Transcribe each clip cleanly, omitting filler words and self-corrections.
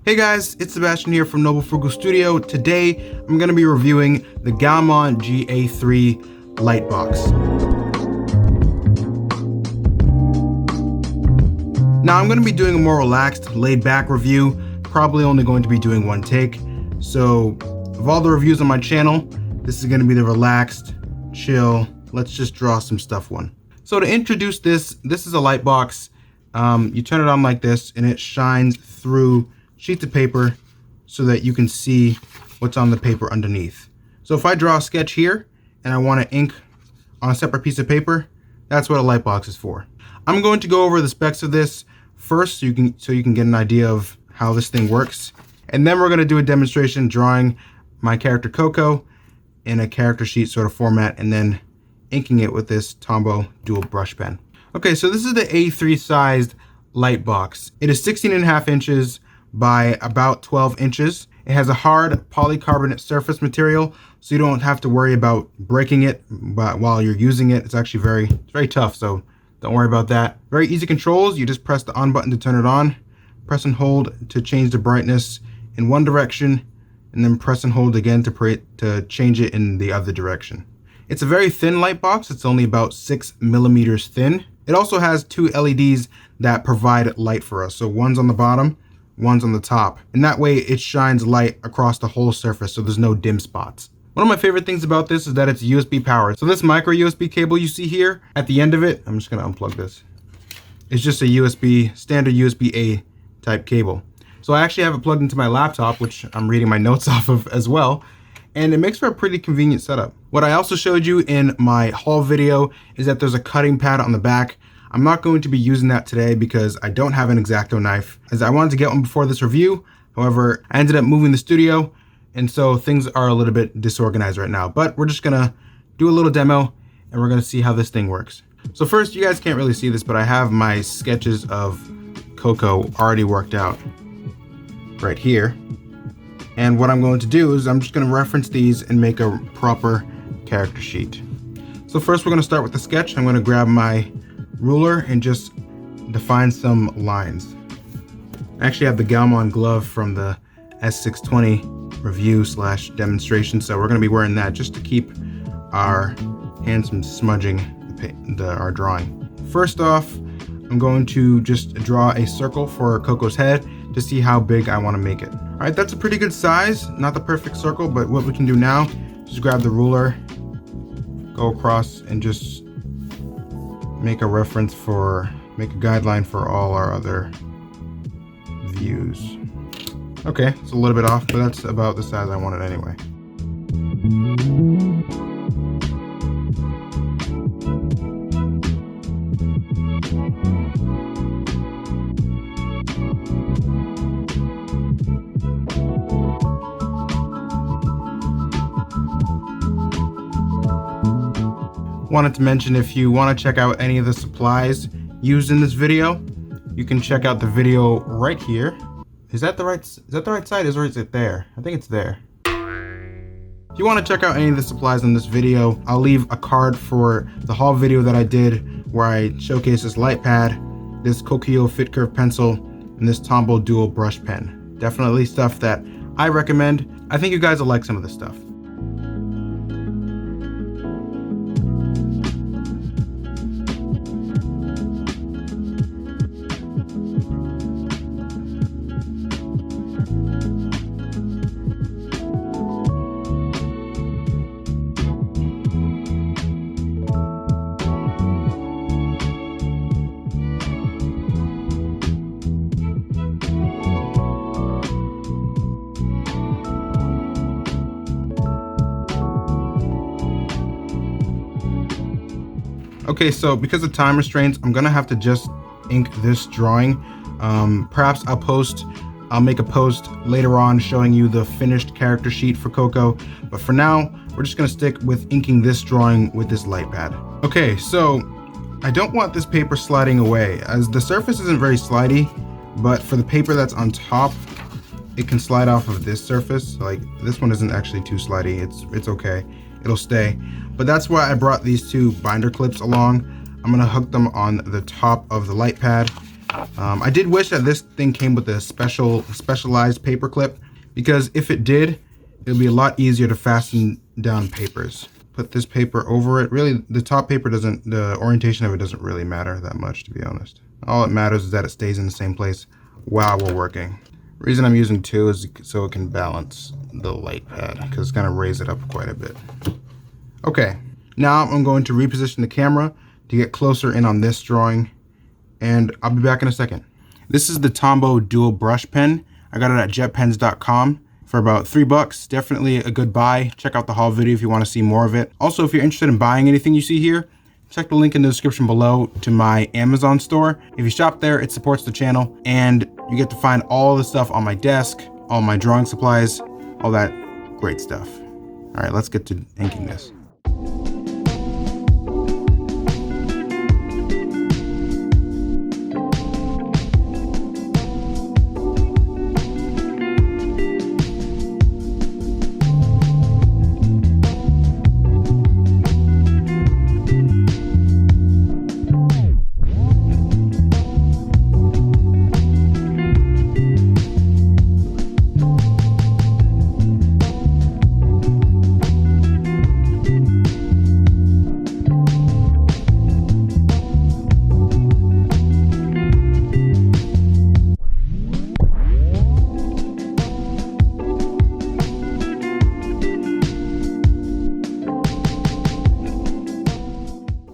Hey guys, it's Sebastian here from Noble Frugal Studio. Today, I'm going to be reviewing the GAOMON GA3 Lightbox. Now, I'm going to be doing a more relaxed, laid-back review, probably only going to be doing one take. So, of all the reviews on my channel, this is going to be the relaxed, chill, let's just draw some stuff one. So to introduce this is a light box. You turn it on like this and it shines through sheets of paper so that you can see what's on the paper underneath. So if I draw a sketch here and I want to ink on a separate piece of paper, that's what a light box is for. I'm going to go over the specs of this first so you can get an idea of how this thing works. And then we're going to do a demonstration drawing my character Coco in a character sheet sort of format and then inking it with this Tombow dual brush pen. Okay, so this is the A3 sized light box. It is 16.5 inches by about 12 inches. It has a hard polycarbonate surface material, so you don't have to worry about breaking it while you're using it. It's actually very tough, so don't worry about that. Very easy controls. You just press the on button to turn it on, press and hold to change the brightness in one direction, and then press and hold again to change it in the other direction. It's a very thin light box. It's only about 6 millimeters thin. It also has two LEDs that provide light for us. So one's on the bottom, one's on the top. And that way it shines light across the whole surface so there's no dim spots. One of my favorite things about this is that it's USB powered. So this micro USB cable you see here, at the end of it, I'm just gonna unplug this. It's just a standard USB-A type cable. So I actually have it plugged into my laptop, which I'm reading my notes off of as well. And it makes for a pretty convenient setup. What I also showed you in my haul video is that there's a cutting pad on the back. I'm not going to be using that today because I don't have an X-Acto knife, as I wanted to get one before this review. However, I ended up moving the studio, and so things are a little bit disorganized right now. But we're just gonna do a little demo, and we're gonna see how this thing works. So first, you guys can't really see this, but I have my sketches of Coco already worked out right here. And what I'm going to do is I'm just going to reference these and make a proper character sheet. So first we're going to start with the sketch. I'm going to grab my ruler and just define some lines. I actually have the GAOMON glove from the S620 review / demonstration, so we're going to be wearing that just to keep our hands from smudging our drawing. First off, I'm going to just draw a circle for Coco's head to see how big I want to make it. All right, that's a pretty good size, not the perfect circle, but what we can do now, just grab the ruler, go across and just make a guideline for all our other views. Okay, it's a little bit off, but that's about the size I want it anyway. Wanted to mention, if you want to check out any of the supplies used in this video, you can check out the video right here. Is that the right side, or is it there? I think it's there. If you want to check out any of the supplies in this video, I'll leave a card for the haul video that I did where I showcase this light pad, this Coco Fit Curve pencil, and this Tombow dual brush pen. Definitely stuff that I recommend. I think you guys will like some of this stuff. Okay, so because of time restraints, I'm gonna have to just ink this drawing. Perhaps I'll make a post later on showing you the finished character sheet for Coco, but for now, we're just gonna stick with inking this drawing with this light pad. Okay, so I don't want this paper sliding away, as the surface isn't very slidey, but for the paper that's on top, it can slide off of this surface. Like, this one isn't actually too slidey, it's okay, it'll stay. But that's why I brought these two binder clips along. I'm gonna hook them on the top of the light pad I did wish that this thing came with a specialized paper clip, because if it did, it would be a lot easier to fasten down papers. Put this paper over it. Really, the top paper doesn't, the orientation of it doesn't really matter that much, to be honest. All that matters is that it stays in the same place while we're working. The reason I'm using 2 is so it can balance the light pad, because it's gonna raise it up quite a bit. Okay, now I'm going to reposition the camera to get closer in on this drawing, and I'll be back in a second. This is the Tombow Dual Brush Pen. I got it at jetpens.com for about $3. Definitely a good buy. Check out the haul video if you want to see more of it. Also, if you're interested in buying anything you see here, check the link in the description below to my Amazon store. If you shop there, it supports the channel, and you get to find all the stuff on my desk, all my drawing supplies, all that great stuff. All right, let's get to inking this.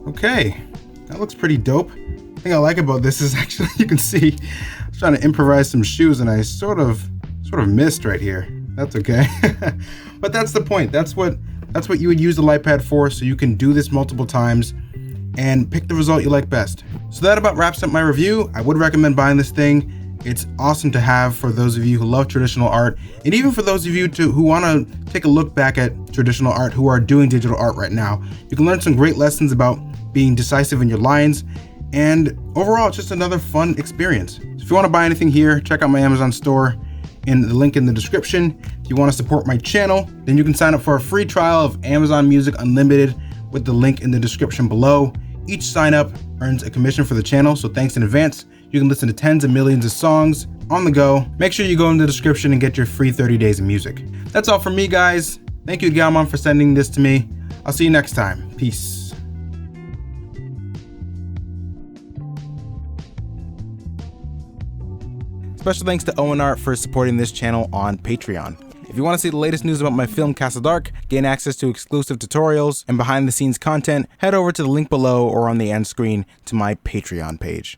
Okay, that looks pretty dope. The thing I like about this is actually, you can see, I was trying to improvise some shoes and I sort of missed right here. That's okay. But that's the point. That's what you would use the light pad for, so you can do this multiple times and pick the result you like best. So that about wraps up my review. I would recommend buying this thing. It's awesome to have for those of you who love traditional art, and even for those of you who want to take a look back at traditional art, who are doing digital art right now. You can learn some great lessons about being decisive in your lines, and overall it's just another fun experience. So if you want to buy anything here, check out my Amazon store in the link in the description. If you want to support my channel, then you can sign up for a free trial of Amazon Music Unlimited with the link in the description below. Each sign up earns a commission for the channel, so thanks in advance. You can listen to tens of millions of songs on the go. Make sure you go in the description and get your free 30 days of music. That's all from me, guys. Thank you, GAOMON, for sending this to me. I'll see you next time. Peace. Special thanks to Owen Art for supporting this channel on Patreon. If you want to see the latest news about my film Castle Dark, gain access to exclusive tutorials and behind the scenes content, head over to the link below or on the end screen to my Patreon page.